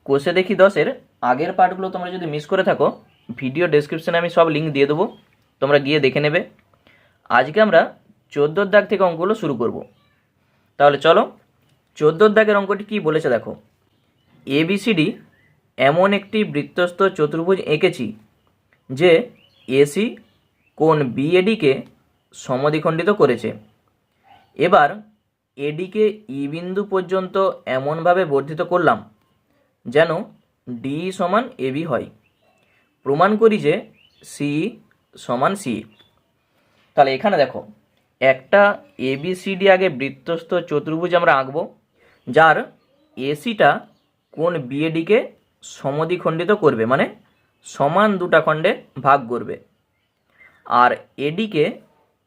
কোষে দেখি 10-এর আগের পার্টগুলো তোমরা যদি মিস করে থাকো, ভিডিও ডেসক্রিপশনে আমি সব লিঙ্ক দিয়ে দেবো, তোমরা গিয়ে দেখে নেবে। আজকে আমরা 14 দাগ থেকে অঙ্কগুলো শুরু করব। তাহলে চলো 14 দাগের অঙ্কটি কী বলেছে দেখো। এবিসিডি এমন একটি বৃত্তস্থ চতুর্ভুজ এঁকেছি যে এসি কোণ বিএডিকে সমদ্বিখণ্ডিত করেছে। এবার এডিকে ই বিন্দু পর্যন্ত এমনভাবে বর্ধিত করলাম যেন ডি সমান এবি হয়। প্রমাণ করি যে সি সমান সি। তাহলে এখানে দেখো, একটা এবিসিডি আগে বৃত্তস্থ চতুর্ভুজ আমরা আঁকবো, যার এসিটা কোণ বিএডিকে সমদ্বিখণ্ডিত করবে, মানে সমান দুটা খণ্ডে ভাগ করবে। আর এডিকে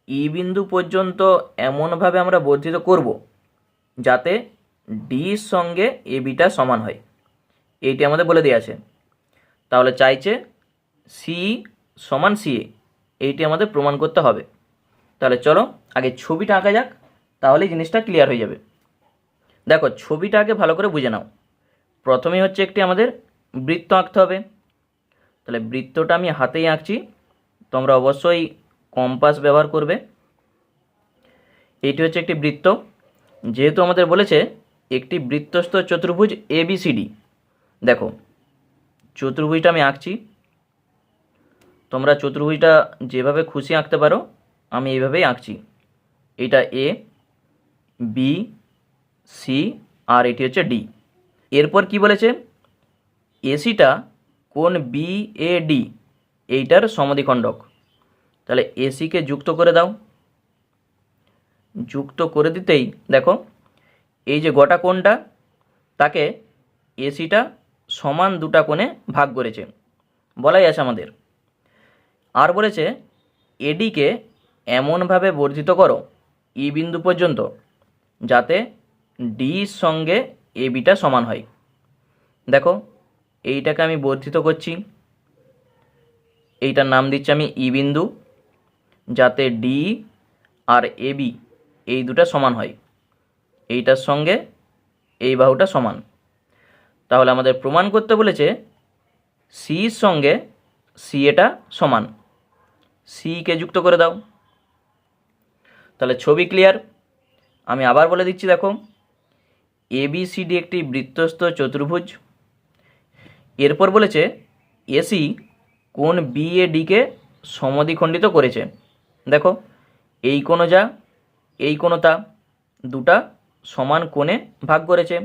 ই বিন্দু পর্যন্ত এমনভাবে আমরা বর্ধিত করব যাতে ডির সঙ্গে এবিটা সমান হয়। এইটি আমাদের বলে দেওয়া আছে। তাহলে চাইছে সি সমান সিএ, এইটি আমাদের প্রমাণ করতে হবে। তাহলে চলো আগে ছবিটা আঁকা যাক, তাহলেই জিনিসটা ক্লিয়ার হয়ে যাবে। দেখো, ছবিটা আগে ভালো করে বুঝে নাও। প্রথমেই হচ্ছে একটি আমাদের বৃত্ত আঁকতে হবে। তাহলে বৃত্তটা আমি হাতেই আঁকছি, তোমরা অবশ্যই কম্পাস ব্যবহার করবে। এইটি হচ্ছে একটি বৃত্ত। যেহেতু আমাদের বলেছে একটি বৃত্তস্থ চতুর্ভুজ এবিসিডি, দেখো চতুর্ভুজটা আমি আঁকছি। তোমরা চতুর্ভুজটা যেভাবে খুশি আঁকতে পারো, আমি এইভাবেই আঁকছি। এইটা এ, বি, সি আর এটি হচ্ছে ডি। এরপর কি বলেছে, এসিটা কোণ বিএডি এইটার সমদ্বিখণ্ডক। তাহলে এসিকে যুক্ত করে দাও। যুক্ত করে দিতেই দেখো, এই যে গোটা কোণটা, তাকে এসিটা সমান দুটা কোণে ভাগ করেছে, বলাই আছে আমাদের। আর বলেছে এডিকে এমনভাবে বর্ধিত করো ই বিন্দু পর্যন্ত যাতে ডির সঙ্গে এবিটা সমান হয়। দেখো, এইটাকে আমি বর্ধিত করছি, এইটার নাম দিচ্ছি আমি ই বিন্দু, যাতে ডি আর এবি এই দুটা সমান হয়, এইটার সঙ্গে এই বাহুটা সমান। তাহলে আমাদের প্রমাণ করতে বলেছে সির সঙ্গে সি এটা সমান। সিকে যুক্ত করে দাও। তাহলে ছবি ক্লিয়ার। আমি আবার বলে দিচ্ছি, দেখো এবিসিডি একটি বৃত্তস্থ চতুর্ভুজ। এরপর বলেছে এসি কোণ বিএডিকে সমদ্বিখণ্ডিত করেছে। দেখো, এই কোণও যা এই কোণও তা, দুটা সমান কোণে ভাগ করেছে।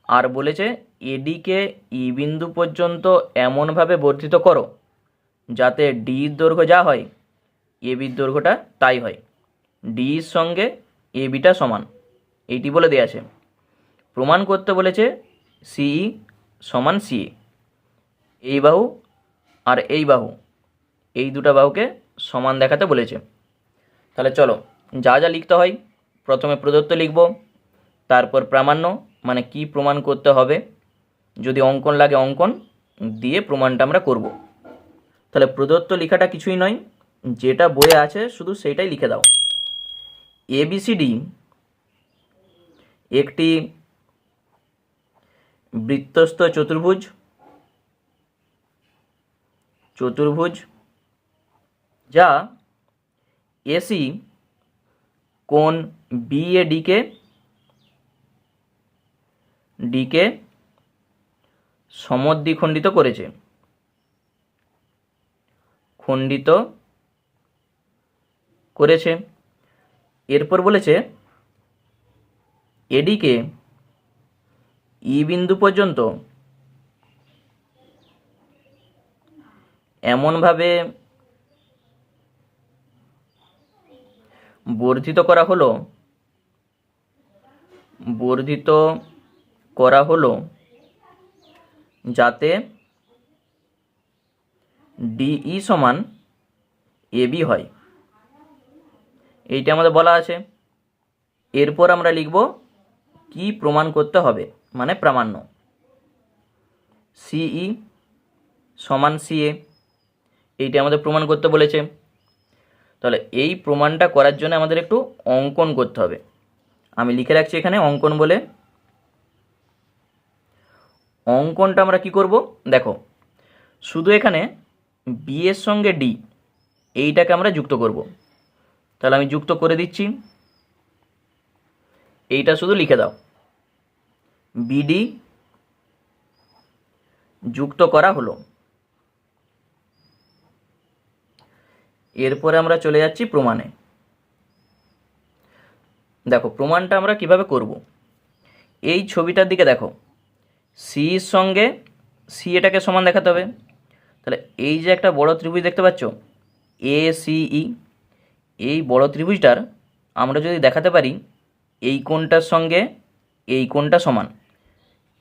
আর বলেছে এডিকে ই বিন্দু পর্যন্ত এমনভাবে বর্ধিত করো যাতে ডির দৈর্ঘ্য যা হয় এবির দৈর্ঘ্যটা তাই হয়, ডির সঙ্গে এবিটা সমান, এইটি বলে দেওয়া আছে। প্রমাণ করতে বলেছে সিই সমান সিএ। এই বাহু আর এই বাহু, এই দুটা বাহুকে সমান দেখাতে বলেছে। তাহলে চলো যা যা লিখতে হয়, প্রথমে প্রদত্ত লিখব, তারপর প্রামাণ্য মানে কি প্রমাণ করতে হবে, যদি অঙ্কন লাগে অঙ্কন দিয়ে প্রমাণটা আমরা করব। তাহলে প্রদত্ত লেখাটা কিছুই নয়, যেটা বইয়ে আছে শুধু সেইটাই লিখে দাও। এবিসিডি একটি বৃত্তস্থ চতুর্ভুজ যা এসি কোণ বিএডিকে ডিকে সমদ্বিখণ্ডিত করেছে। এরপর বলেছে এডিকে ই বিন্দু পর্যন্ত এমনভাবে বর্ধিত করা হলো যাতে ডিই সমান এবি হয়, এইটা আমাদের বলা আছে। এরপর আমরা লিখব কি প্রমাণ করতে হবে, মানে প্রামাণ্য। সিই সমান সিএ, এইটা আমাদের প্রমাণ করতে বলেছে। তাহলে এই প্রমাণটা করার জন্য আমাদের একটু অঙ্কন করতে হবে। আমি লিখে রাখছি এখানে অঙ্কন বলে। অঙ্কনটা আমরা কি করব, দেখো শুধু এখানে বি এর সঙ্গে ডি এইটাকে আমরা যুক্ত করব। তাহলে আমি যুক্ত করে দিচ্ছি, এইটা শুধু লিখে দাও, বিডি যুক্ত করা হলো। এরপরে আমরা চলে যাচ্ছি প্রমাণে। দেখো প্রমাণটা আমরা কিভাবে করব, এই ছবিটার দিকে দেখো, সির সঙ্গে সি এটাকে সমান দেখাতে হবে। তাহলে এই যে একটা বড় ত্রিভুজ দেখতে পাচ্ছ এ সি ই, এই বড় ত্রিভুজটার আমরা যদি দেখাতে পারি এই কোণটার সঙ্গে এই কোণটা সমান,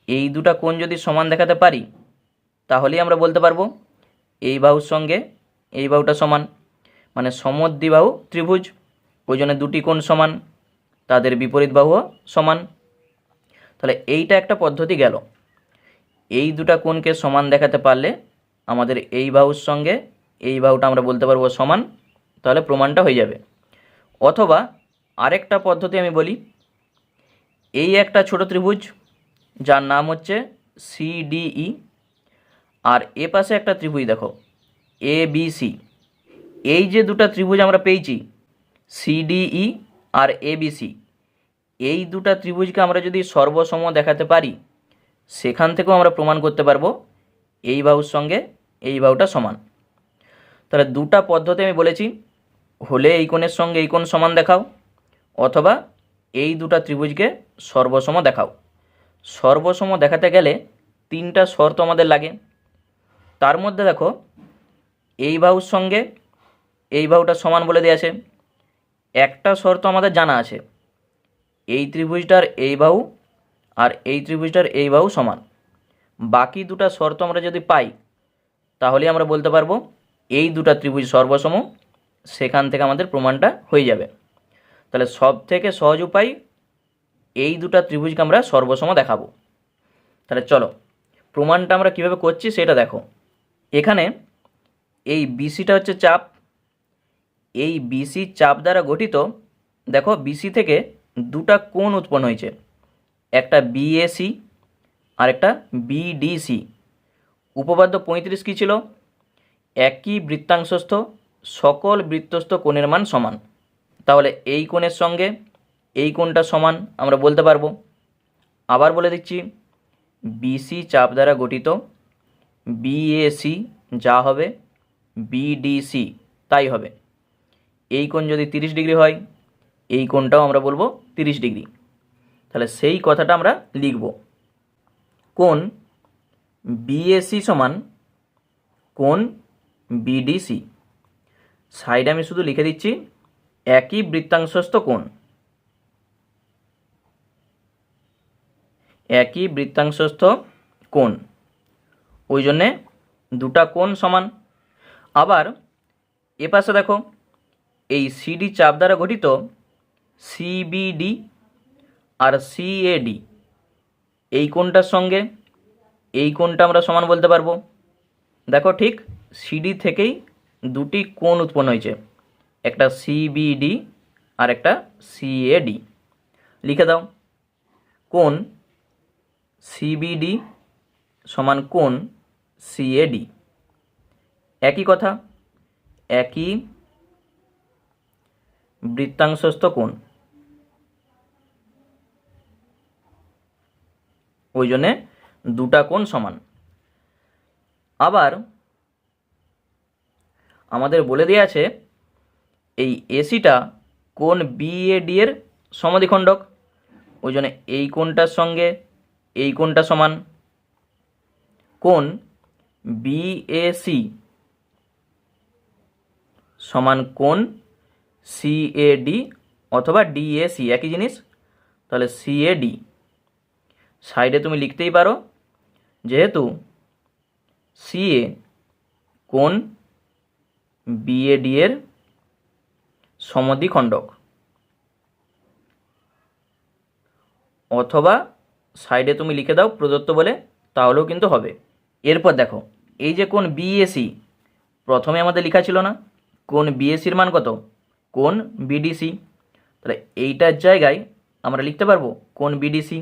এই দুটা কোণ যদি সমান দেখাতে পারি তাহলেই আমরা বলতে পারবো এই বাহুর সঙ্গে এই বাহুটা সমান, মানে সমদ্বিবাহু ত্রিভুজ। ওই জন্য দুটি কোণ সমান, তাদের বিপরীত বাহুও সমান। তাহলে এইটা একটা পদ্ধতি গেল, এই দুটা কোণকে সমান দেখাতে পারলে আমাদের এই বাহুর সঙ্গে এই বাহুটা আমরা বলতে পারবো সমান, তাহলে প্রমাণটা হয়ে যাবে। অথবা আরেকটা পদ্ধতি আমি বলি, এই একটা ছোট ত্রিভুজ যার নাম হচ্ছে সিডিই, আর এ পাশে একটা ত্রিভুজ দেখো এ বি সি। এই যে দুটা ত্রিভুজ আমরা পেয়েছি সিডিই আর এবিসি, এই দুটা ত্রিভুজকে আমরা যদি সর্বসম দেখাতে পারি সেখান থেকেও আমরা প্রমাণ করতে পারবো এই বাহুর সঙ্গে এই বাহুটা সমান। তাহলে দুটা পদ্ধতি আমি বলেছি, হলে এই কোণের সঙ্গে এই কোণ সমান দেখাও, অথবা এই দুটা ত্রিভুজকে সর্বসম দেখাও। সর্বসম দেখাতে গেলে তিনটা শর্ত আমাদের লাগে। তার মধ্যে দেখো এই বাহুর সঙ্গে এই বাহুটা সমান বলে দেওয়া আছে, একটা শর্ত আমাদের জানা আছে, এই ত্রিভুজটার এই বাহু আর এই ত্রিভুজটার এই বাহু সমান। বাকি দুটা শর্ত আমরা যদি পাই তাহলে আমরা বলতে পারবো এই দুটা ত্রিভুজ সর্বসম, সেখান থেকে আমাদের প্রমাণটা হয়ে যাবে। তাহলে সব থেকে সহজ উপায় এই দুটা ত্রিভুজকে আমরা সর্বসম দেখাবো। তাহলে চলো প্রমাণটা আমরা কিভাবে করছি সেটা দেখো। এখানে এই বিসিটা হচ্ছে চাপ, এই বিসি চাপ দ্বারা গঠিত। দেখো বিসি থেকে দুটা কোণ উৎপন্ন হয়েছে, একটা বিএসি আর একটা বিডিসি। উপপাদ্য 35 কী ছিল, একই বৃত্তাংশস্থ সকল বৃত্তস্থ কোণের মান সমান। তাহলে এই কোণের সঙ্গে এই কোণটা সমান আমরা বলতে পারবো। আবার বলে দিচ্ছি, বিসি চাপ দ্বারা গঠিত বিএসি যা হবে বিডিসি তাই হবে। এই কোণ যদি 30 ডিগ্রি হয় এই কোণটাও আমরা বলবো 30 ডিগ্রি। তাহলে সেই কথাটা আমরা লিখব, কোণ বিএসি সমান কোণ বিডিসি। সাইডে আমি শুধু লিখে দিচ্ছি একই বৃত্তাংশস্থ কোণ, একই বৃত্তাংশস্থ কোণ, ওই জন্যে দুটা কোণ সমান। আবার এ পাশে দেখো এই সিডি চাপ দ্বারা গঠিত সিবিডি আর সিএডি, এই কোণটার সঙ্গে এই কোণটা আমরা সমান বলতে পারবো। দেখো ঠিক সিডি থেকেই দুটি কোণ উৎপন্ন হয়েছে, একটা সিবিডি আর একটা সিএডি। লিখে দাও, কোণ সিবিডি সমান কোণ সিএডি। একই কথা, একই বৃত্তাংশস্থ কোণ, ওই জন্যে দুটা কোণ সমান। আবার আমাদের বলে দেওয়া আছে এই এসিটা কোণ বিএডি এর সমদ্বিখণ্ডক, ওই জন্য এই কোণটার সঙ্গে এই কোণটা সমান। কোণ বিএসি সমান কোণ সিএডি অথবা ডিএসি, একই জিনিস। তাহলে সিএডি সাইডে তুমি লিখতেই পারো, যেহেতু সিএ কোণ বিএডি এর সমদ্বিখণ্ডক, অথবা সাইডে তুমি লিখে দাও প্রদত্ত বলে, তাহলেও কিন্তু হবে। এরপর দেখো এই যে কোণ বিএসি, প্রথমে আমাদের লেখা ছিল না কোণ বিএসির মান কত, কোণ বিডিসি। তাহলে এইটার জায়গায় আমরা লিখতে পারবো কোণ বিডিসি,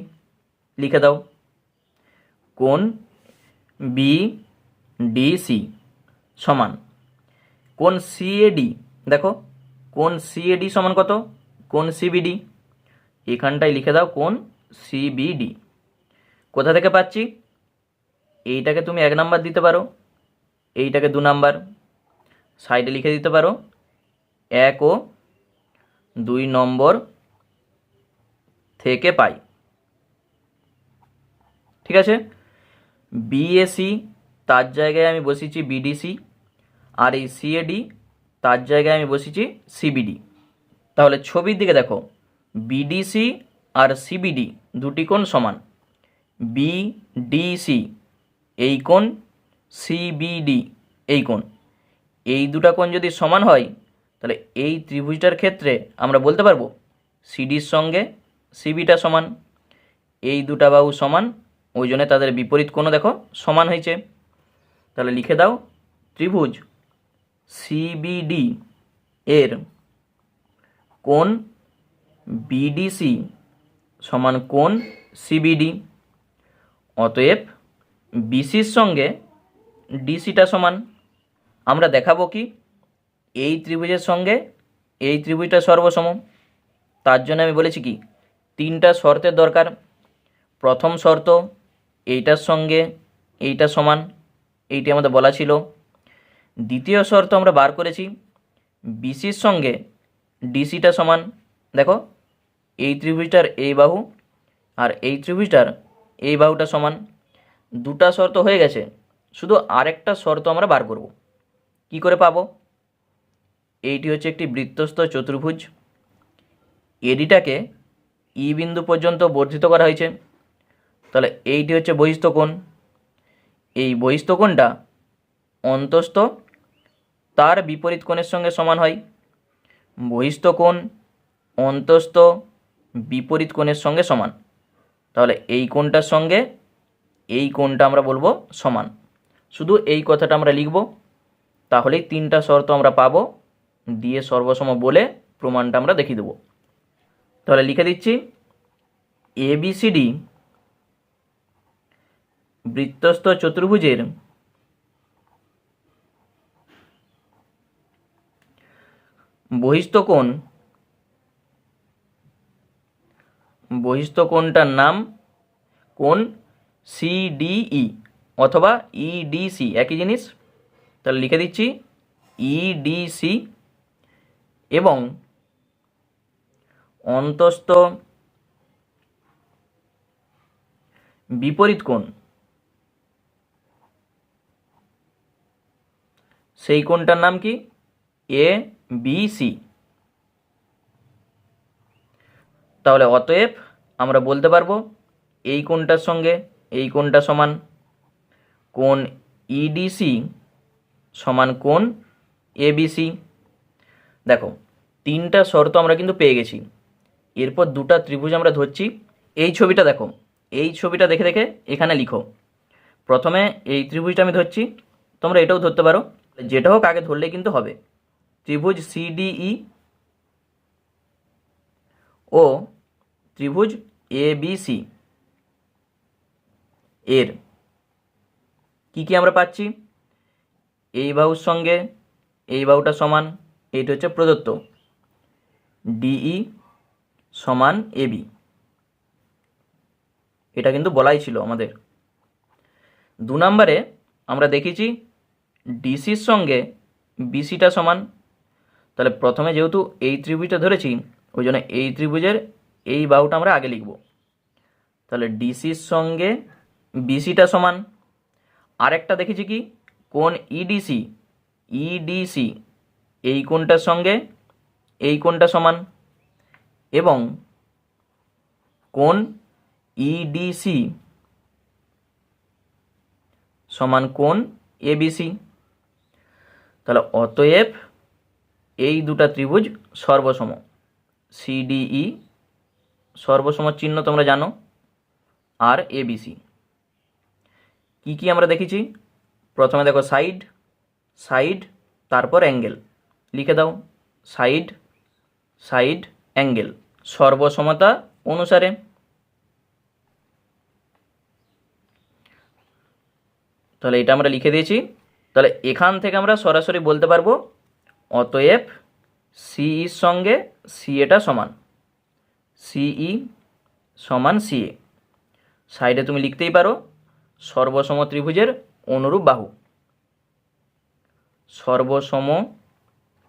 লিখে দাও। কোণ বিডিসি সমান কোণ সিএডি। দেখো কোণ সিএডি সমান কত? কোণ সিবিডি। এখানটায় লিখে দাও কোণ সিবিডি। কোথা থেকে পাচ্ছি? এইটাকে তুমি 1 নাম্বার দিতে পারো, এইটাকে 2 নাম্বার, সাইডে লিখে দিতে পারো 1 ও 2 নম্বর থেকে পাই। ঠিক আছে, বিএসি তার জায়গায় আমি বসিয়েছি বিডিসি, আর এই সিএডি তার জায়গায় আমি বসিয়েছি সিবিডি। তাহলে ছবির দিকে দেখো, বিডিসি আর সিবিডি দুটি কোণ সমান। বিডিসি এই কোণ, সিবিডি এই কোণ, এই দুটা কোণ যদি সমান হয় তাহলে এই ত্রিভুজটার ক্ষেত্রে আমরা বলতে পারবো সিডির সঙ্গে সিবিটা সমান। এই দুটা বাহু সমান, ওই জন্য তাদের বিপরীত কোণও দেখো সমান হয়েছে। তাহলে লিখে দাও ত্রিভুজ সিবিডি এর কোণ বিডিসি সমান কোণ সিবিডি। অতএব বিসির সঙ্গে ডিসিটা সমান। আমরা দেখাবো কি এই ত্রিভুজের সঙ্গে এই ত্রিভুজটা সর্বসম। তার জন্য আমি বলেছি কি 3টা শর্তের দরকার। প্রথম শর্ত এইটার সঙ্গে এইটা সমান, এইটি আমাদের বলা ছিল। দ্বিতীয় শর্ত আমরা বার করেছি বিসির সঙ্গে ডিসিটা সমান। দেখো এই ত্রিভুজটার এই বাহু আর এই ত্রিভুজটার এই বাহুটা সমান। দুটা শর্ত হয়ে গেছে, শুধু আরেকটা শর্ত আমরা বার করব। কি করে পাবো? এইটি হচ্ছে একটি বৃত্তস্থ চতুর্ভুজ, এডিটাকে ই বিন্দু পর্যন্ত বর্ধিত করা হয়েছে। তাহলে এইটি হচ্ছে বহিস্থ কোণ। এই বহিস্থ কোণটা অন্তস্থ তার বিপরীত কোণের সঙ্গে সমান হয়। বহিস্থ কোণ অন্তস্থ বিপরীত কোণের সঙ্গে সমান। তাহলে এই কোণটার সঙ্গে এই কোণটা আমরা বলবো সমান। শুধু এই কথাটা আমরা লিখব, তাহলেই 3টা শর্ত আমরা পাবো, দিয়ে সর্বসম বলে প্রমাণটা আমরা দেখিয়ে দেবো। তাহলে লিখে দিচ্ছি এবিসিডি বৃত্তস্থ চতুর্ভুজের বহিস্থ কোণটার নাম কোণ সিডিই অথবা ইডিসি, একই জিনিস। তাহলে লিখে দিচ্ছি ইডিসি এবং অন্তস্থ বিপরীত কোণ সেই কোণটার নাম কি? A B C. তাহলে অতএব আমরা বলতে পারবো এই কোণটার সঙ্গে এই কোণটা সমান। কোণ ইডিসি সমান কোণ এবিসি। দেখো 3টা শর্ত আমরা কিন্তু পেয়ে গেছি। এরপর 2টা ত্রিভুজ আমরা ধরছি। এই ছবিটা দেখো, এই ছবিটা দেখে দেখে এখানে লিখো। প্রথমে এই ত্রিভুজটা আমি ধরছি, তোমরা এটাও ধরতে পারো, যেটা হোক আগে ধরলেই কিন্তু হবে। ত্রিভুজ সিডিই ও ত্রিভুজ এবিসি এর কি কি আমরা পাচ্ছি? এই বাহুর সঙ্গে এই বাহুটা সমান, এইটা হচ্ছে প্রদত্ত। ডিই সমান এবি, এটা কিন্তু বলাই ছিল আমাদের। 2 নম্বরে আমরা দেখেছি ডিসির সঙ্গে বিসিটা সমান। তাহলে প্রথমে যেহেতু এই ত্রিভুজটা ধরেছি, ওই জন্য এই ত্রিভুজের এই বাহুটা আমরা আগে লিখব। তাহলে ডিসির সঙ্গে বিসিটা সমান। আরেকটা দেখেছি কি কোণ ইডিসি, ইডিসি এই কোণটার সঙ্গে এই কোণটা সমান, এবং কোণ ইডিসি সমান কোণ এবিসি। তাহলে অতএব এই 2টা ত্রিভুজ সর্বসম। সিডিই সর্বসম চিহ্ন তোমরা জানো, আর এবিসি কি কি আমরা দেখেছি? প্রথমে দেখো সাইড, সাইড তারপর অ্যাঙ্গেল। লিখে দাও সাইড, সাইড অ্যাঙ্গেল সর্বসমতা অনুসারে। তাহলে এটা আমরা লিখে দিয়েছি। তাহলে এখান থেকে আমরা সরাসরি বলতে পারবো অতএব সিইর সঙ্গে সিএটা সমান, সিই সমান সিএ। সাইডে তুমি লিখতেই পারো সর্বসম ত্রিভুজের অনুরূপ বাহু, সর্বসম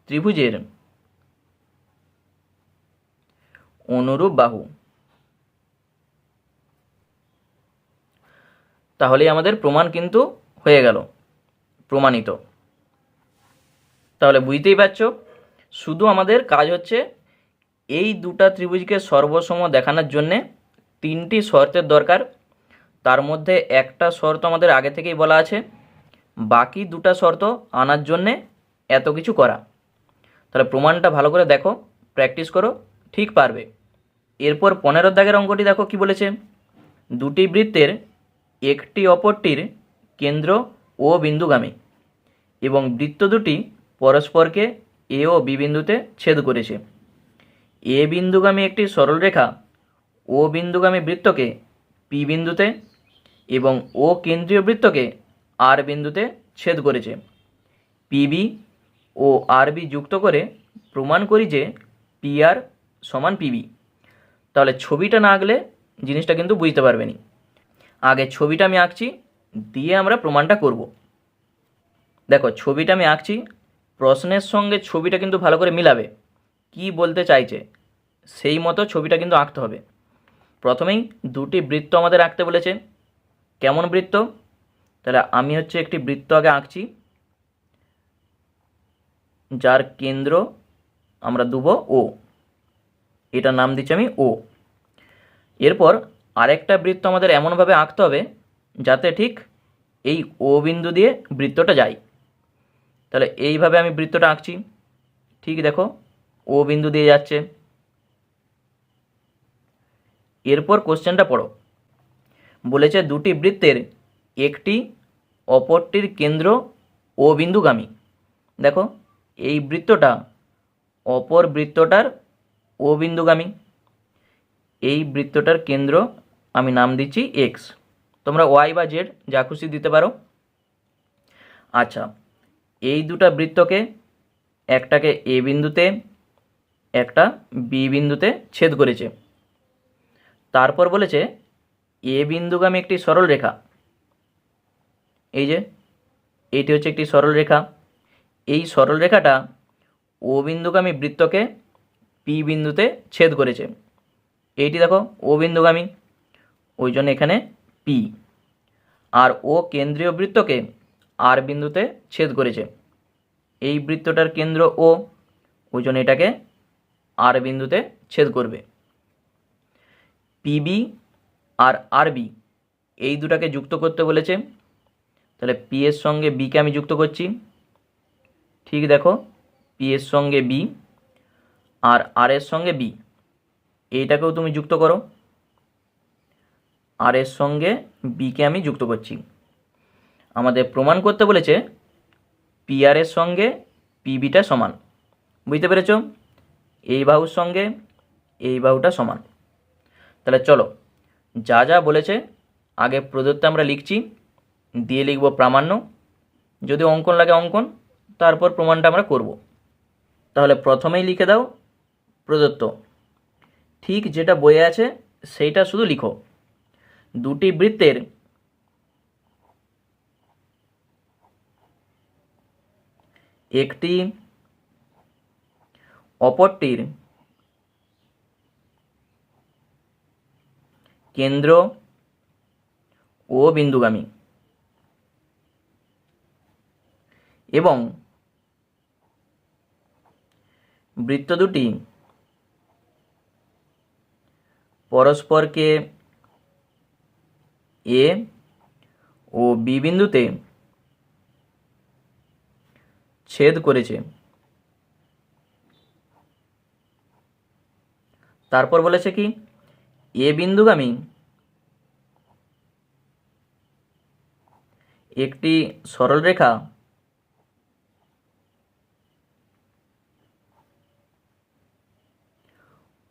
ত্রিভুজের অনুরূপ বাহু। তাহলেই আমাদের প্রমাণ কিন্তু হয়ে গেল, প্রমাণিত। তাহলে বুঝতেই পারছো, শুধু আমাদের কাজ হচ্ছে এই দুটা ত্রিভুজকে সর্বসম দেখানোর জন্যে তিনটি শর্তের দরকার। তার মধ্যে একটা শর্ত আমাদের আগে থেকেই বলা আছে, বাকি দুটা শর্ত আনার জন্যে এত কিছু করা। তাহলে প্রমাণটা ভালো করে দেখো, প্র্যাকটিস করো, ঠিক পারবে। এরপর 15 দাগের অঙ্কটি দেখো কি বলেছে, দুটি বৃত্তের একটি অপরটির কেন্দ্র ও বিন্দুগামী এবং বৃত্ত দুটি পরস্পরকে এ ও বি বিন্দুতে ছেদ করেছে। এ বিন্দুগামী একটি সরলরেখা ও বিন্দুগামী বৃত্তকে পি বিন্দুতে এবং ও কেন্দ্রীয় বৃত্তকে আর বিন্দুতে ছেদ করেছে। পিবি ও আরবি যুক্ত করে প্রমাণ করি যে পি আর সমান পিবি। তাহলে ছবিটা না আঁকলে জিনিসটা কিন্তু বুঝতে পারবে না। আগে ছবিটা আমি আঁকছি, দিয়ে আমরা প্রমাণটা করব। দেখো ছবিটা আমি আঁকছি, প্রশ্নের সঙ্গে ছবিটা কিন্তু ভালো করে মিলাবে, কি বলতে চাইছে সেই মতো ছবিটা কিন্তু আঁকতে হবে। প্রথমেই দুটি বৃত্ত আমাদের আঁকতে বলেছে। কেমন বৃত্ত? তাহলে আমি হচ্ছে একটি বৃত্ত আগে আঁকছি, যার কেন্দ্র আমরা দেবো ও, এটার নাম দিচ্ছি আমি ও। এরপর আরেকটা বৃত্ত আমাদের এমনভাবে আঁকতে হবে যাতে ঠিক এই ও বিন্দু দিয়ে বৃত্তটা যায়। তাহলে এইভাবে আমি বৃত্তটা আঁকছি, ঠিক দেখো ও বিন্দু দিয়ে যাচ্ছে। এরপর কোশ্চেনটা পড়ো, বলেছে দুটি বৃত্তের একটি অপরটির কেন্দ্র ও বিন্দুগামী। দেখো এই বৃত্তটা অপর বৃত্তটার ও বিন্দুগামী, এই বৃত্তটার কেন্দ্র আমি নাম দিচ্ছি এক্স, তোমরা ওয়াই বা জেড যা খুশি দিতে পারো। আচ্ছা, এই দুটা বৃত্তকে একটাকে এ বিন্দুতে একটা বি বিন্দুতে ছেদ করেছে। তারপর বলেছে এ বিন্দুগামী একটি সরল রেখা, এই যে এইটি হচ্ছে একটি সরল রেখা, এই সরল রেখাটা ও বিন্দুগামী বৃত্তকে পি বিন্দুতে ছেদ করেছে। এইটি দেখো ও বিন্দুগামী, ওই জন্য এখানে পি। আর ও কেন্দ্রীয় বৃত্তকে আর বিন্দুতে ছেদ করেছে। এই বৃত্তটার কেন্দ্র ও, ওই জন্য এটাকে আর বিন্দুতে ছেদ করবে। পিবি আর আরবি এই দুটাকে যুক্ত করতে বলেছে। তাহলে পি এর সঙ্গে বিকে আমি যুক্ত করছি, ঠিক দেখো পি এর সঙ্গে বি আর আর এর সঙ্গে বি, এইটাকেও তুমি যুক্ত করো, আর এর সঙ্গে বিকে আমি যুক্ত করছি। আমাদের প্রমাণ করতে বলেছে পি আর এর সঙ্গে পিবিটা সমান, বুঝতে পেরেছ? এই বাহুর সঙ্গে এই বাহুটা সমান। তাহলে চলো যা যা বলেছে আগে প্রদত্ত আমরা লিখছি, দিয়ে লিখব প্রামাণ্য, যদি অঙ্কন লাগে অঙ্কন, তারপর প্রমাণটা আমরা করব। তাহলে প্রথমেই লিখে দাও প্রদত্ত, ঠিক যেটা বইয়ে আছে সেইটা শুধু লিখো। দুটি বৃত্তের একটি অপরটির কেন্দ্র ও বিন্দুগামী এবং বৃত্ত দুটি পরস্পরকে এ ও বি বিন্দুতে ছেদ করেছে। তারপর বলেছে কি এ বিন্দুগামী একটি সরল রেখা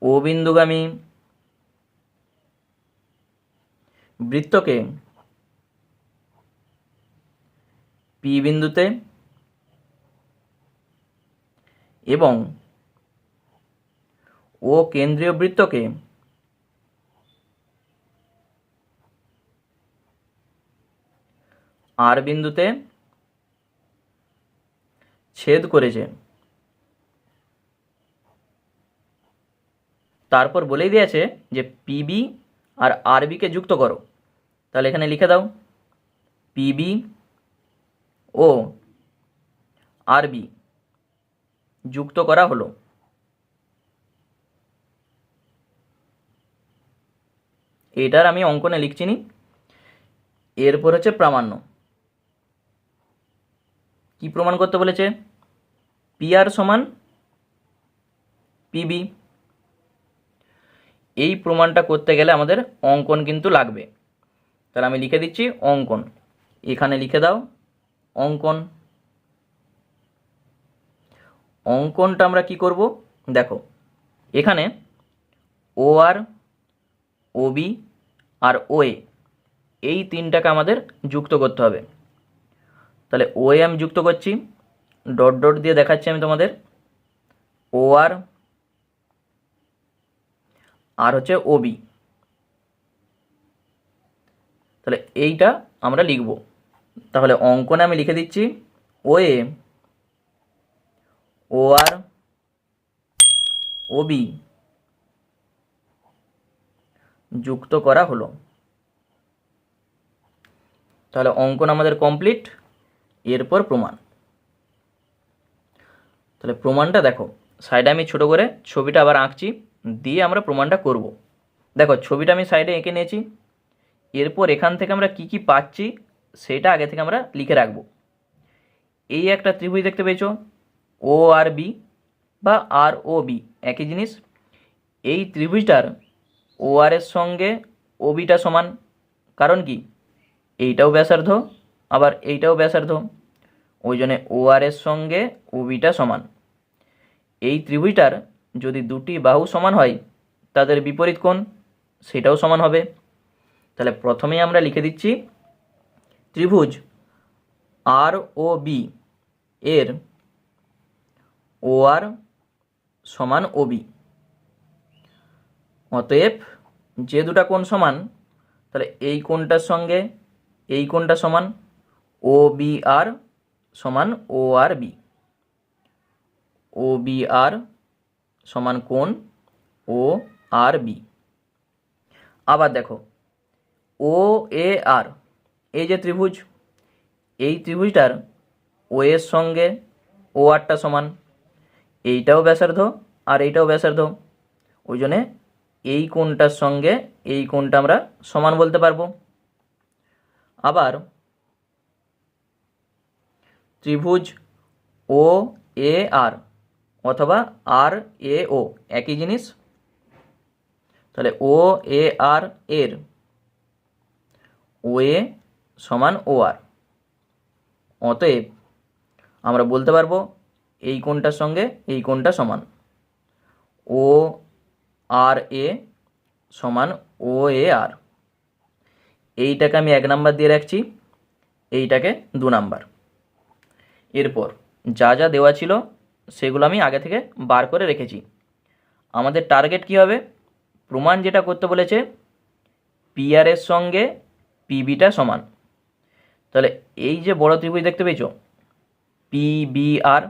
ও বিন্দুগামী বৃত্তকে পি বিন্দুতে এবং ও কেন্দ্রীয় বৃত্তকে আর বিন্দুতে ছেদ করেছে। তারপর বলেই দিয়েছে যে পিবি আর আরবিকে যুক্ত করো। তাহলে এখানে লিখে দাও পিবি ও আরবি যুক্ত করা হলো। এটার আমি অঙ্কনে লিখছি নি। এরপর হচ্ছে প্রামাণ্য। কি প্রমাণ করতে বলেছে? পি আর সমান পিবি। এই প্রমাণটা করতে গেলে আমাদের অঙ্কন কিন্তু লাগবে। তাহলে আমি লিখে দিচ্ছি অঙ্কন। এখানে লিখে দাও অঙ্কন। অঙ্কনটা আমরা কি করব? দেখো এখানে ও আর, ওবি আর ওএ এই তিনটাকে আমাদের যুক্ত করতে হবে। তাহলে ওএ আমি যুক্ত করছি, ডট ডট দিয়ে দেখাচ্ছি আমি তোমাদের। ও আর হচ্ছে ওবি। তাহলে এইটা আমরা লিখব। তাহলে অঙ্কনে আমি লিখে দিচ্ছি ওএ, ও আর, ওবি যুক্ত করা হলো। তাহলে অঙ্কন আমাদের কমপ্লিট। এরপর প্রমাণ। তাহলে প্রমাণটা দেখো, সাইডে আমি ছোট করে ছবিটা আবার আঁকছি, দিয়ে আমরা প্রমাণটা করব। দেখো ছবিটা আমি সাইডে এঁকে নিয়েছি। এরপর এখান থেকে আমরা কি কি পাচ্ছি সেটা আগে থেকে আমরা লিখে রাখব। এই একটা ত্রিভুজ দেখতে পেয়েছো, ও আর বি বা আর ও বি একই জিনিস। এই ত্রিভুজটার ও আর এর সঙ্গে ও বিটা সমান। কারণ কি? এইটাও ব্যাসার্ধ আবার এইটাও ব্যাসার্ধ, ওই জন্য ও আর এর সঙ্গে ও বিটা সমান। এই ত্রিভুজটার যদি দুটি বাহু সমান হয় তাদের বিপরীত কোণ সেটাও সমান হবে। তাহলে প্রথমেই আমরা লিখে দিচ্ছি ত্রিভুজ আর ও বি এর ও আর সমান ও বি। অতএব যে দুটা কোণ সমান, তাহলে এই কোণটার সঙ্গে এই কোণটা সমান, ও বি আর সমান ও আর বি। ও বি আর সমান কোণ ও আর বি। আবার দেখো ও এ আর, এই যে ত্রিভুজ, এই ত্রিভুজটার ও এর সঙ্গে ও আরটা সমান। এইটাও ব্যাসার্ধ আর এইটাও ব্যাসার্ধ, ওই জন্যে এই কোণটার সঙ্গে এই কোণটা আমরা সমান বলতে পারবো। আবার ত্রিভুজ ও এ আর অথবা আর এ ও একই জিনিস। তাহলে ও এ আর এর ও এ সমান ও আর। অতএব আমরা বলতে পারবো এই কোণটার সঙ্গে এই কোণটা সমান। ও আর এ সমান ও এ আর। এইটাকে আমি 1 নাম্বার দিয়ে রাখছি, এইটাকে 2 নাম্বার। এরপর যা যা দেওয়া ছিল সেগুলো আমি আগে থেকে বার করে রেখেছি। আমাদের টার্গেট কী হবে? প্রমাণ যেটা করতে বলেছে পি আর এর সঙ্গে পিবিটা সমান। তাহলে এই যে বড় ত্রিভুজ দেখতে পেয়েছো পি বি আর,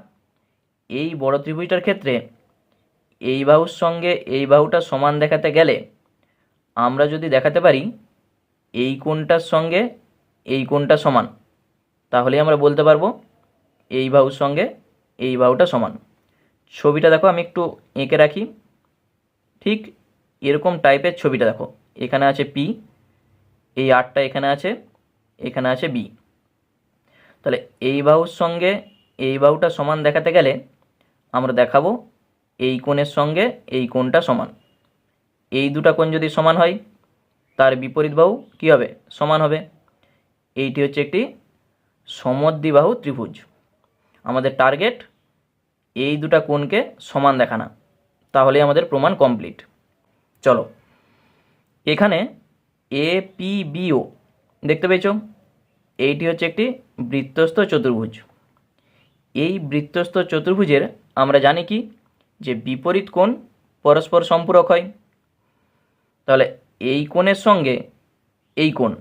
এই বড় ত্রিভুজটার ক্ষেত্রে এই বাহুর সঙ্গে এই বাহুটা সমান দেখাতে গেলে আমরা যদি দেখাতে পারি এই কোণটার সঙ্গে এই কোণটা সমান, তাহলে আমরা বলতে পারবো এই বাহুর সঙ্গে এই বাহুটা সমান। ছবিটা দেখো আমি একটু এঁকে রাখি। ঠিক এরকম টাইপের ছবিটা দেখো, এখানে আছে পি, এই আরটা এখানে আছে, এখানে আছে বি। তাহলে এই বাহুর সঙ্গে এই বাহুটা সমান দেখাতে গেলে আমরা দেখাবো এই কোণের সঙ্গে এই কোণটা সমান। এই দুটা কোণ যদি সমান হয় তার বিপরীত বাহু কী হবে? সমান হবে। এইটি হচ্ছে একটি সমদ্বিবাহু ত্রিভুজ। আমাদের টার্গেট এই দুটা কোণকে সমান দেখানো, তাহলেই আমাদের প্রমাণ কমপ্লিট। চলো এখানে এ পি বিও দেখতে পেয়েছো, এইটি হচ্ছে একটি বৃত্তস্থ চতুর্ভুজ। এই বৃত্তস্থ চতুর্ভুজের আমরা জানি কি যে বিপরীত কোণ পরস্পর সম্পূরক হয়। তাহলে এই কোণের সঙ্গে এই কোণ,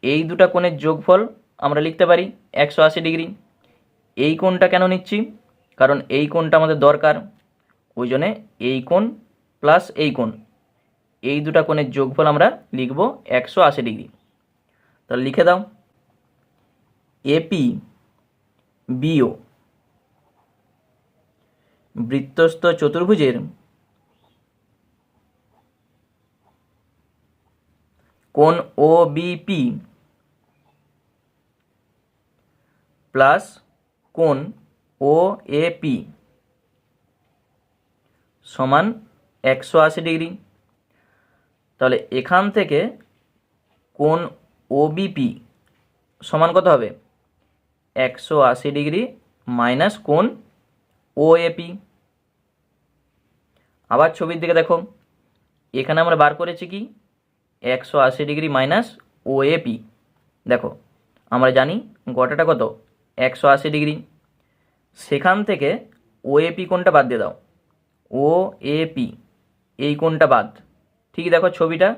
এই দুটা কোণের যোগফল আমরা লিখতে পারি 180 ডিগ্রি। এই কোণটা কেন নিচ্ছি? কারণ এই কোণটা আমাদের দরকার, ওই জন্যে এই কোণ প্লাস এই কোণ, এই দুটা কোণের যোগফল আমরা লিখব 180 ডিগ্রি। তাহলে লিখে দাও এপি বিও বৃত্তস্থ চতুর্ভুজের কোণ ওবিপি প্লাস কোণ ওএপি সমান 180 ডিগ্রি। তাহলে এখান থেকে কোণ ওবিপি সমান কত হবে? 180 ডিগ্রি মাইনাস কোণ ওএপি। আবার ছবির দিকে দেখো, এখানে আমরা বার করেছি কি 180 ডিগ্রি মাইনাস ওএপি। দেখো আমরা জানি গোটাটা কত 180 ডিগ্রি, সেখান থেকে ওএপি কোণটা বাদ দিয়ে দাও, ওএপি এই কোণটা বাদ। ঠিক দেখো ছবিটা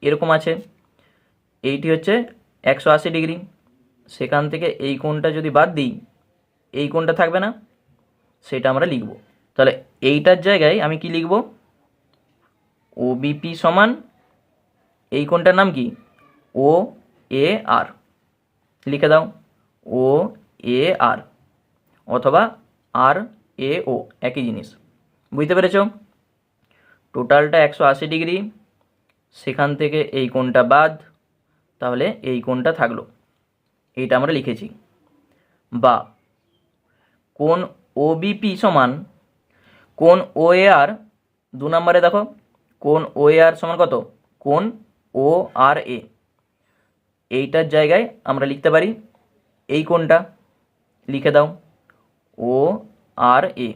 এরকম আছে, এইটি হচ্ছে 180 ডিগ্রি, সেখান থেকে এই কোণটা যদি বাদ দিই এই কোণটা থাকবে না, সেটা আমরা লিখব। তাহলে এইটার জায়গায় আমি কি লিখব? ওবিপি সমান এই কোণটার নাম কি? ও এ আর। লিখে দাও ও এ আর অথবা আর এ ও, একই জিনিস। বুঝতে পেরেছ? টোটালটা 180 ডিগ্রি, সেখান থেকে এই কোণটা বাদ, তাহলে এই কোণটা থাকলো, এইটা আমরা লিখেছি। বা কোণ ওবিপি সমান কোণ ওএআর, 2 নম্বরে দেখো কোণ ওএআর সমান কত? কোণ ও আর এ। এইটার জায়গায় আমরা লিখতে পারি এই কোণটা, লিখে দাও ও আর এ।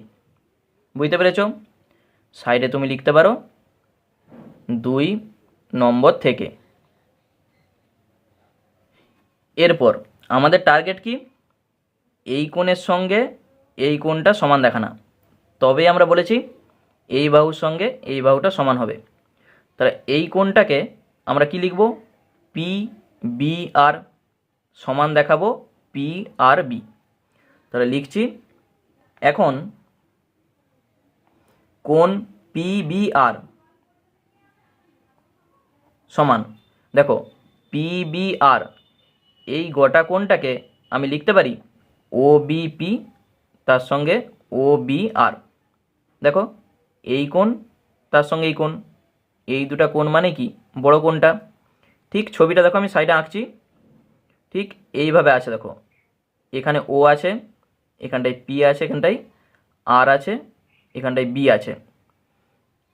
বুঝতে পেরেছ? সাইডে তুমি লিখতে পারো 2 নম্বর থেকে। এরপর আমাদের টার্গেট কি? এই কোণের সঙ্গে এই কোণটা সমান দেখানো, তবেই আমরা বলেছি এই বাহুর সঙ্গে এই বাহুটা সমান হবে। তাহলে এই কোণটাকে আমরা কি লিখব? পি বি আর সমান দেখাবো পি আর বি। তাহলে লিখছি এখন কোণ পি বি আর সমান, দেখো পি বি আর এই গোটা কোণটাকে আমি লিখতে পারি ও বিপি তার সঙ্গে ও বি আর। দেখো এই কোণ তার সঙ্গে এই কোণ, এই দুটা কোণ মানে কি? বড় কোণটা। ঠিক ছবিটা দেখো আমি সাইডে আঁকছি, ঠিক এইভাবে আছে। দেখো এখানে ও আছে, এখানটায় পি আছে, এখানটায় আর আছে, এখানটায় বি আছে।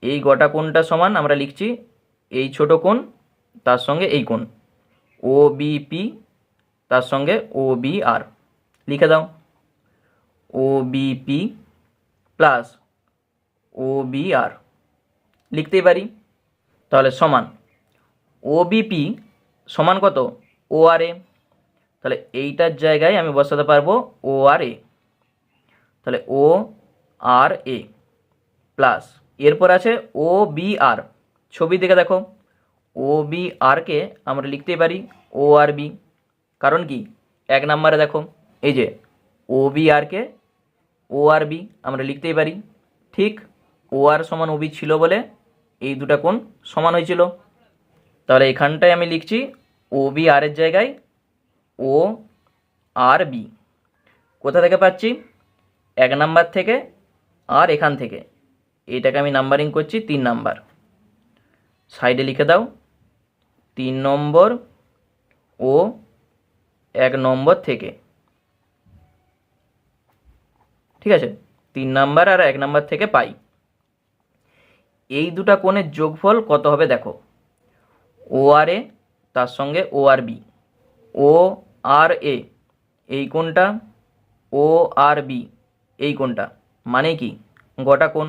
এই গোটা কোণটা সমান আমরা লিখছি এই ছোট কোণ তার সঙ্গে এই কোণ ও বিপি তার সঙ্গে ও বি আর। লিখে দাও ও বিপি প্লাস ও বি আর, লিখতেই পারি। তাহলে সমান ও বিপি সমান কত? ও আর এ। তাহলে এইটার জায়গায় আমি বসাতে পারবো ও আর এ। তাহলে ও আর এ প্লাস এরপর আছে ও বি আর। ছবি দেখে দেখো ও বি আরকে আমরা লিখতেই পারি ও আর বি। কারণ কি? 1 নম্বরে দেখো এই যে ও বি আরকে ও আর বি আমরা লিখতেই পারি। ঠিক ও আর সমান ও বি ছিল বলে এই দুটা কোণ সমান হয়েছিল। তাহলে এখানটায় আমি লিখছি ও বি আর এর জায়গায় ও আর বি। কোথা থেকে পাচ্ছি? 1 নাম্বার থেকে আর এখান থেকে। এইটাকে আমি নাম্বারিং করছি 3 নাম্বার। সাইডে লিখে দাও 3 নম্বর ও 1 নম্বর থেকে। ঠিক আছে, 3 নাম্বার আর 1 নাম্বার থেকে পাই। এই দুটা কোণের যোগফল কত হবে দেখো, ও আর এ তার সঙ্গে ও আর বি। ও আর এ এই কোণটা, ও আর বি এই কোণটা, মানে কি? গোটা কোণ,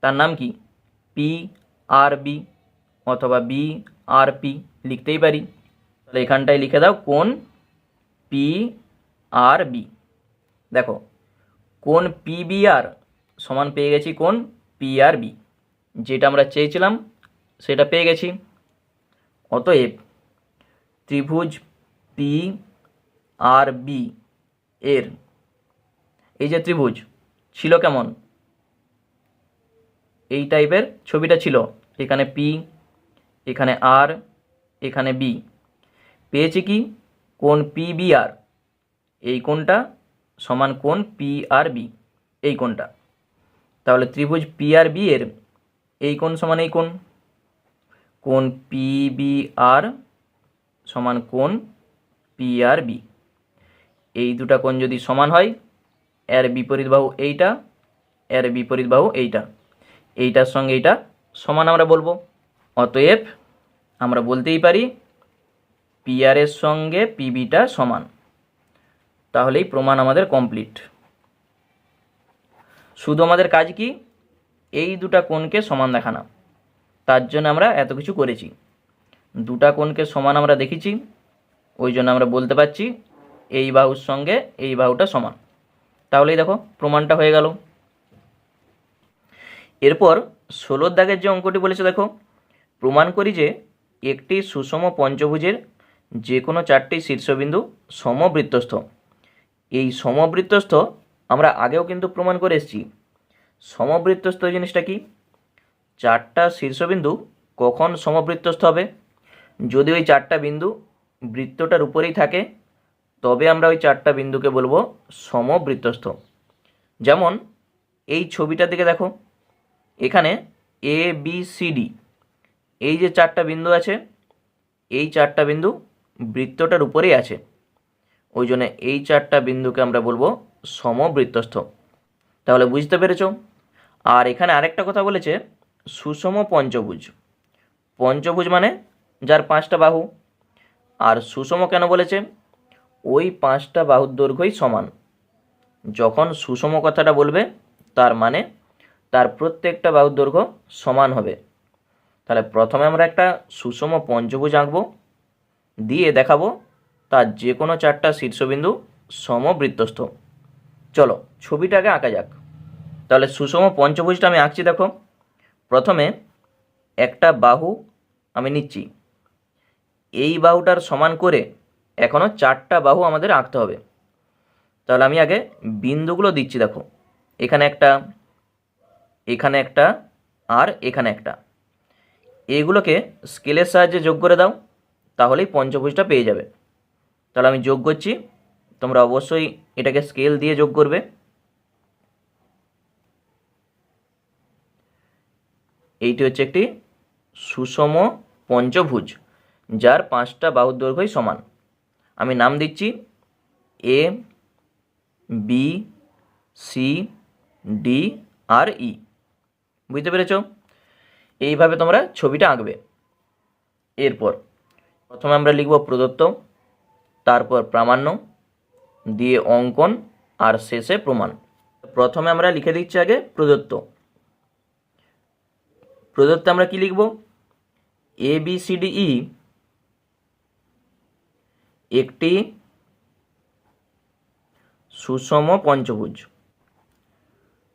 তার নাম কি? পি আর বি অথবা বি আর পি লিখতেই পারি। তাহলে এখানটায় লিখে দাও কোণ পি আর বি। দেখো কোণ পিবিআর সমান পেয়ে গেছি কোণ পি আর বি, যেটা আমরা চেয়েছিলাম সেটা পেয়ে গেছি। অতএব ত্রিভুজ পি আর বি এর এই যে ত্রিভুজ ছিল কেমন, এই টাইপের ছবিটা ছিল, এখানে পি, এখানে আর, এখানে বি। পেয়েছি কি কোণ পিবিআর, এই কোণটা সমান কোণ পি আর বি, এই কোণটা। তাহলে ত্রিভুজ পি আর বি এর এই কোণ সমান এই কোণ, কোণ পিবিআর সমান কোণ পি আর বি। এই দুটা কোণ যদি সমান হয়, এর বিপরীত বাহু এইটা, এর বিপরীত বাহু এইটা, এইটার সঙ্গে এইটা সমান আমরা বলবো। অতএব আমরা বলতেই পারি পি আর এর সঙ্গে পিবিটা সমান। তাহলেই প্রমাণ আমাদের কমপ্লিট। শুধু আমাদের কাজ কি এই দুটা কোণকে সমান দেখানো, তার জন্য আমরা এত কিছু করেছি। দুটা কোণকে সমান আমরা দেখেছি, ওই জন্য আমরা বলতে পারছি এই বাহুর সঙ্গে এই বাহুটা সমান। তাহলেই দেখো প্রমাণটা হয়ে গেল। এরপর 16 দাগের যে অঙ্কটি বলেছে, দেখো প্রমাণ করি যে একটি সুষম পঞ্চভুজের যে কোনো 4টি শীর্ষবিন্দু সমবৃত্তস্থ। এই সমবৃত্তস্থ আমরা আগেও কিন্তু প্রমাণ করে এসেছি। সমবৃত্তস্থ জিনিসটা কি, 4টা শীর্ষবিন্দু কখন সমবৃত্তস্থ হবে, যদি ওই 4টা বিন্দু বৃত্তটার উপরেই থাকে তবে আমরা ওই 4টা বিন্দুকে বলবো সমবৃত্তস্থ। যেমন এই ছবিটার দিকে দেখো, এখানে এ বি সি ডি এই যে 4টা বিন্দু আছে, এই 4টা বিন্দু বৃত্তটার উপরেই আছে, ওই জন্য এই 4টা বিন্দুকে আমরা বলবো সমবৃত্তস্থ। তাহলে বুঝতে পেরেছ। আর এখানে আরেকটা কথা বলেছে সুষম পঞ্চভুজ। পঞ্চভুজ মানে যার 5টা বাহু। আর সুষম কেন বলেছে, ওই 5টা বাহুর দৈর্ঘ্যই সমান। যখন সুষম কথাটা বলবে তার মানে তার প্রত্যেকটা বাহুর দৈর্ঘ্য সমান হবে। তাহলে প্রথমে আমরা একটা সুষম পঞ্চভুজ আঁকবো, দিয়ে দেখাবো তার যে কোনো 4টা শীর্ষবিন্দু সমবৃত্তস্থ। চলো ছবিটাকে আঁকা যাক। তাহলে সুষম পঞ্চভুজটা আমি আঁকছি। দেখো প্রথমে একটা বাহু আমি নিচ্ছি, এই বাহুটার সমান করে এখনও 4টা বাহু আমাদের আঁকতে হবে। তাহলে আমি আগে বিন্দুগুলো দিচ্ছি। দেখো এখানে একটা, এখানে একটা, আর এখানে একটা। এগুলোকে স্কেলের সাহায্যে যোগ করে দাও, তাহলেই পঞ্চভুজটা পেয়ে যাবে। তাহলে আমি যোগ করছি, তোমরা অবশ্যই এটাকে স্কেল দিয়ে যোগ করবে। এইটি হচ্ছে একটি সুষম পঞ্চভুজ যার 5টা বাহুর দৈর্ঘ্যই সমান। আমি নাম দিচ্ছি এ বি সি ডি আর ই। বুঝতে পেরেছ? এইভাবে তোমরা ছবিটা আঁকবে। এরপর প্রথমে আমরা লিখব প্রদত্ত, তারপর প্রামাণ্য, দিয়ে অঙ্কন, আর শেষে প্রমাণ। প্রথমে আমরা লিখে দিচ্ছি আগে প্রদত্ত। প্রদত্তে আমরা কি লিখব, A B C D E একটি সুষম পঞ্চভুজ।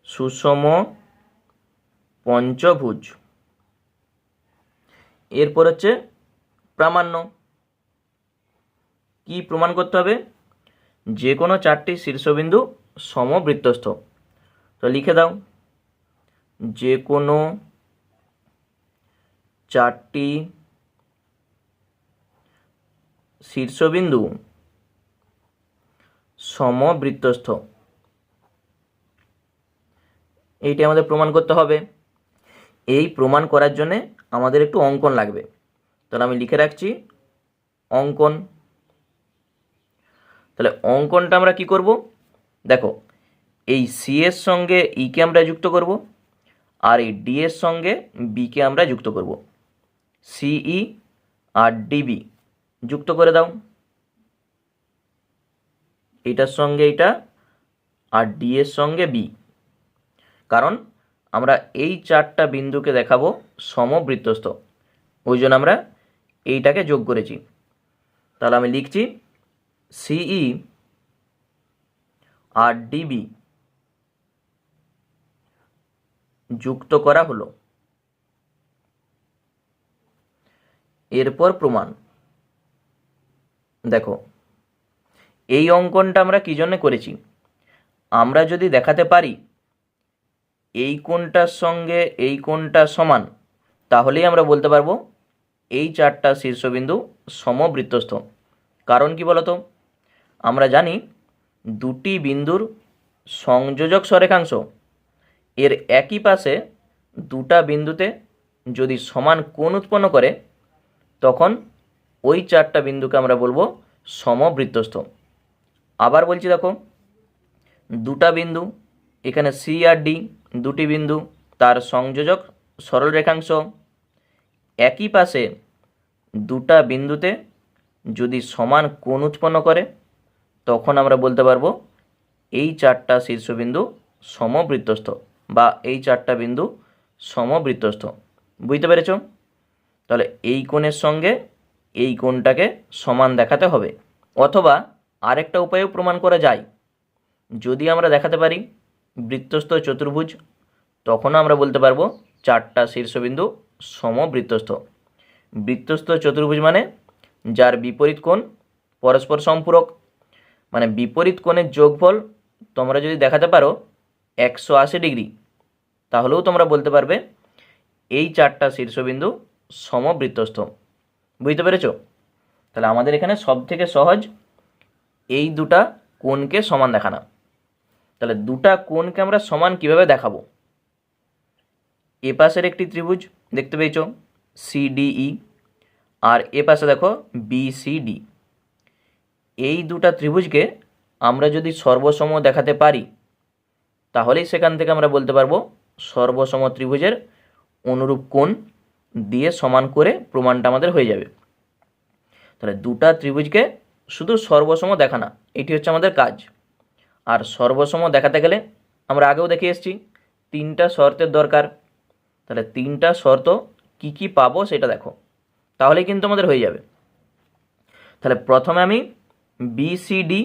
সুষম পঞ্চভুজ। এরপর হচ্ছে প্রামাণ্য। কি প্রমাণ করতে হবে, যে কোনো 4টি শীর্ষবিন্দু সমবৃত্তস্থ। তো লিখে দাও যে কোনো 4টি শীর্ষবিন্দু সমবৃত্তস্থ। এইটি আমাদের প্রমাণ করতে হবে। এই প্রমাণ করার জন্যে আমাদের একটু অঙ্কন লাগবে। তাহলে আমি লিখে রাখছি অঙ্কন। তাহলে অঙ্কনটা আমরা কি করব, দেখো এই সি এর সঙ্গে ইকে আমরা যুক্ত করব, আর এই ডি এর সঙ্গে বিকে আমরা যুক্ত করব। সিই আর ডিবি যুক্ত করে দাও, এইটার সঙ্গে এইটা, আর ডি এর সঙ্গে বি। কারণ আমরা এই 4টা বিন্দুকে দেখাবো সমবৃত্তস্থ, ওই জন্য আমরা এইটাকে যোগ করেছি। তাহলে আমি লিখছি সিই আর ডিবি যুক্ত করা হলো। এরপর প্রমাণ। দেখো এই অঙ্কনটা আমরা কী জন্য করেছি, আমরা যদি দেখাতে পারি এই কোণটার সঙ্গে এই কোণটা সমান, তাহলেই আমরা বলতে পারবো এই চারটা শীর্ষবিন্দু সমবৃত্তস্থ। কারণ কি বলতো, আমরা জানি দুটি বিন্দুর সংযোজক সরেখাংশ এর একই পাশে দুটা বিন্দুতে যদি সমান কোণ উৎপন্ন করে, তখন ওই চারটা বিন্দুকে আমরা বলবো সমবৃত্তস্থ। আবার বলছি, দেখো দুটা বিন্দু, এখানে সি আর ডি দুটি বিন্দু, তার সংযোজক সরল রেখাংশ একই পাশে দুটা বিন্দুতে যদি সমান কোণ উৎপন্ন করে, তখন আমরা বলতে পারবো এই চারটা শীর্ষবিন্দু সমবৃত্তস্থ বা এই চারটা বিন্দু সমবৃত্তস্থ। বুঝতে পেরেছ? তাহলে এই কোণের সঙ্গে এই কোণটাকে সমান দেখাতে হবে। অথবা আরেকটা উপায়েও প্রমাণ করা যায়, যদি আমরা দেখাতে পারি বৃত্তস্থ চতুর্ভুজ, তখনও আমরা বলতে পারবো চারটা শীর্ষবিন্দু সমবৃত্তস্থ। বৃত্তস্থ চতুর্ভুজ মানে যার বিপরীত কোণ পরস্পর সম্পূরক, মানে বিপরীত কোণের যোগফল তোমরা যদি দেখাতে পারো 180 ডিগ্রি, তাহলেও তোমরা বলতে পারবে এই চারটা শীর্ষবিন্দু সমবৃত্তস্থ। বুঝতে পেরেছ? তাহলে আমাদের এখানে সবথেকে সহজ এই দুটা কোণকে সমান দেখানো। তাহলে দুটা কোণকে আমরা সমান কিভাবে দেখাবো? এ পাশের একটি ত্রিভুজ দেখতে পেয়েছ সিডিই, আর এ পাশে দেখো বিসিডি। এই দুটা ত্রিভুজকে আমরা যদি সর্বসম দেখাতে পারি, তাহলেই সেখান থেকে আমরা বলতে পারবো সর্বসম ত্রিভুজের অনুরূপ কোণ দিয়ে সমান করে প্রমাণটা আমাদের হয়ে যাবে। তাহলে দুটা ত্রিভুজকে শুধু সর্বসম দেখানো, এটি হচ্ছে আমাদের কাজ। আর সর্বসম দেখাতে গেলে আমরা আগেও দেখে এসেছি তিনটা শর্তের দরকার। তাহলে তিনটা শর্ত কি কি পাবো সেটা দেখো, তাহলেই কিন্তু আমাদের হয়ে যাবে। তাহলে প্রথমে আমি বিসিডি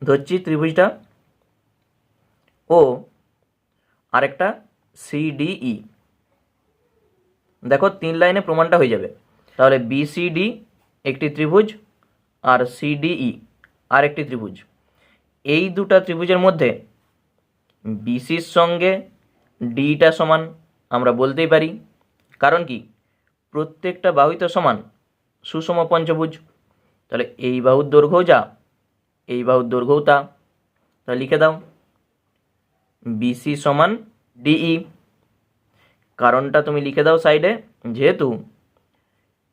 ধরছি ত্রিভুজটা, ও আরেকটা সিডিই। দেখো 3 লাইনে প্রমাণটা হয়ে যাবে। তাহলে বিসিডি একটি ত্রিভুজ আর সিডিই আর একটি ত্রিভুজ। এই দুটা ত্রিভুজের মধ্যে বিসির সঙ্গে ডিটা সমান আমরা বলতেই পারি। কারণ কি, প্রত্যেকটা বাহুই তো সমান, সুষম পঞ্চভুজ। তাহলে এই বাহুর দৈর্ঘ্যও যা, এই বাহুর দৈর্ঘ্যও তা। তাহলে লিখে দাও বিসি সমান ডিই। কারণটা তুমি লিখে দাও সাইডে, যেহেতু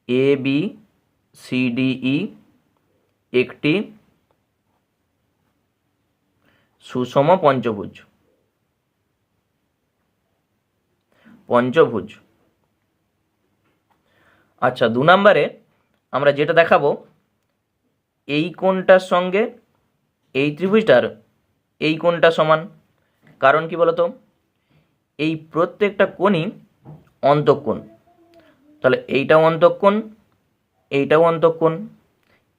এ বি সি ডিই একটি সুষম পঞ্চভুজ। আচ্ছা, 2 নম্বরে আমরা যেটা দেখাবো, এই কোণটার সঙ্গে এই ত্রিভুজটার এই কোণটা সমান। কারণ কি বলতো, এই প্রত্যেকটা কোণই অন্তঃকোণ। তাহলে এইটাও অন্তঃকোণ, এইটাও অন্তঃকোণ,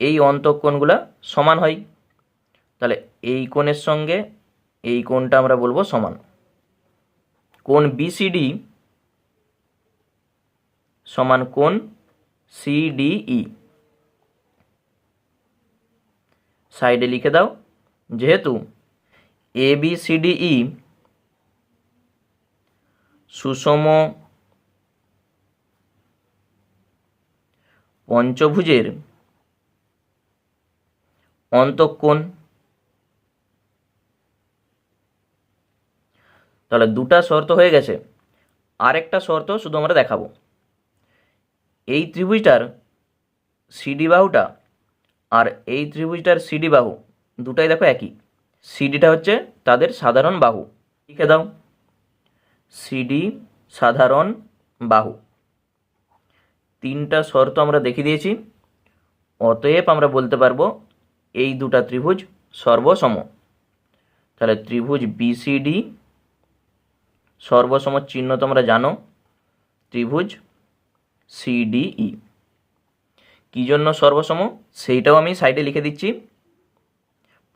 এই অন্তঃকোণগুলা সমান হয়। তাহলে এই কোণের সঙ্গে এই কোণটা আমরা বলবো সমান। কোণ বিসিডি সমান কোণ সিডিই। সাইডে লিখে দাও, যেহেতু এ বি সি ডিই সুষম পঞ্চভুজের অন্তঃকোণ। তাহলে দুটা শর্ত হয়ে গেছে, আরেকটা শর্ত শুধু আমরা দেখাবো। এই ত্রিভুজটার সিডি বাহুটা আর এই ত্রিভুজটার সিডি বাহু দুটাই দেখো একই। সিডিটা হচ্ছে তাদের সাধারণ বাহু। লিখে দাও সিডি সাধারণ বাহু। তিনটা শর্ত আমরা দেখিয়ে দিয়েছি, অতএব আমরা বলতে পারবো এই দুটা ত্রিভুজ সর্বসম। তাহলে ত্রিভুজ বিসিডি সর্বসম চিহ্ন তোমরা জানো, ত্রিভুজ সিডিই। কী জন্য সর্বসম সেইটাও আমি সাইডে লিখে দিচ্ছি।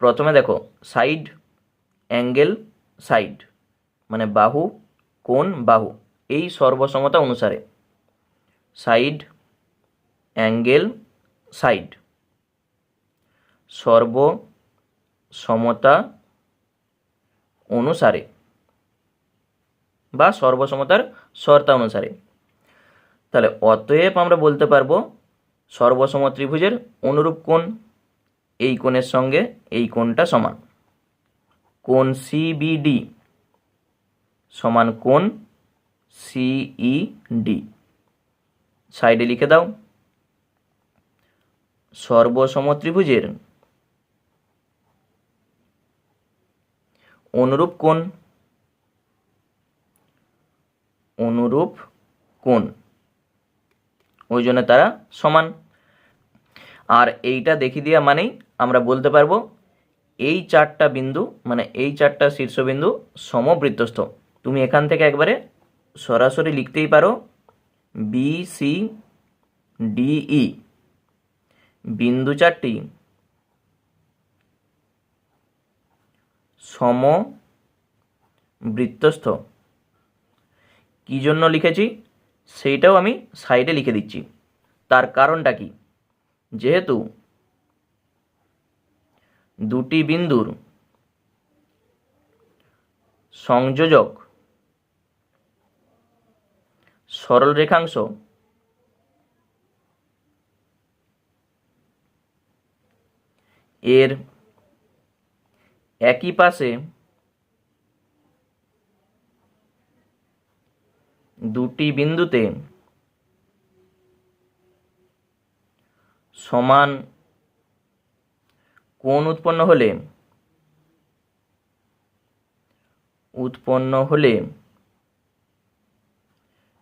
প্রথমে দেখো, সাইড অ্যাঙ্গেল সাইড মানে বাহু কোণ বাহু, এই সর্বসমতা অনুসারে সাইড অ্যাঙ্গেল সাইড সর্বসমতা অনুসারে বা সর্বসমতার শর্তা অনুসারে। তাহলে অতএব আমরা বলতে পারবো সর্বসম ত্রিভুজের অনুরূপ কোণ এই কোণের সঙ্গে এই কোণটা সমান। কোণ সিবিডি সমান কোণ সিইডি। সাইডে লিখে দাও, সর্বসম ত্রিভুজের অনুরূপ কোণ ওই জন্য তারা সমান। আর এইটা দেখিয়ে দেওয়া মানেই আমরা বলতে পারবো এই চারটা বিন্দু মানে এই চারটা শীর্ষবিন্দু সমবৃত্তস্থ। তুমি এখান থেকে একবারে সরাসরি লিখতেই পারো BC DE বিন্দু চারটি সমবৃত্তস্থ। কী জন্য লিখেছি সেইটাও আমি সাইডে লিখে দিচ্ছি। তার কারণটা কি, যেহেতু দুটি বিন্দুর সংযোজক সরল রেখাংশ এর একই পাশে দুটি বিন্দুতে সমান কোণ উৎপন্ন হলে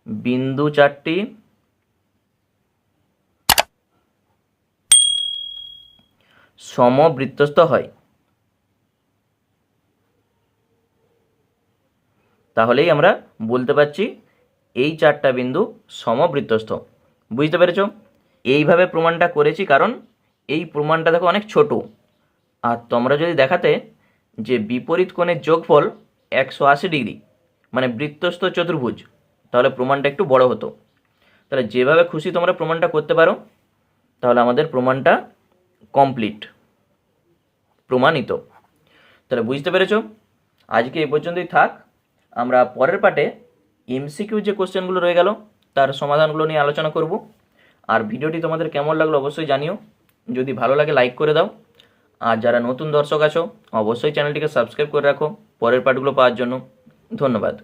বিন্দু চারটি সমবৃত্তস্থ হয়। তাহলেই আমরা বলতে পারছি এই চারটা বিন্দু সমবৃত্তস্থ। বুঝতে পেরেছো? এইভাবে প্রমাণটা করেছি কারণ এই প্রমাণটা দেখো অনেক ছোট। আর তোমরা যদি দেখাতে যে বিপরীত কোণের যোগফল 180 ডিগ্রি মানে বৃত্তস্থ চতুর্ভুজ, তাহলে প্রমাণটা একটু বড় হতো। তাহলে যেভাবে খুশি তোমরা প্রমাণটা করতে পারো, তাহলে আমাদের প্রমাণটা কমপ্লিট, প্রমাণিত। তাহলে বুঝতে পেরেছো? আজকে এই পর্যন্তই থাক। আমরা পরের পার্টে MCQ যে কোশ্চেনগুলো রয়ে গেল তার সমাধানগুলো নিয়ে আলোচনা করব। আর ভিডিওটি তোমাদের কেমন লাগলো অবশ্যই জানিও। যদি ভালো লাগে লাইক করে দাও। আর যারা নতুন দর্শক আছো অবশ্যই চ্যানেলটিকে সাবস্ক্রাইব করে রাখো পরের পার্টগুলো পাওয়ার জন্য। ধন্যবাদ।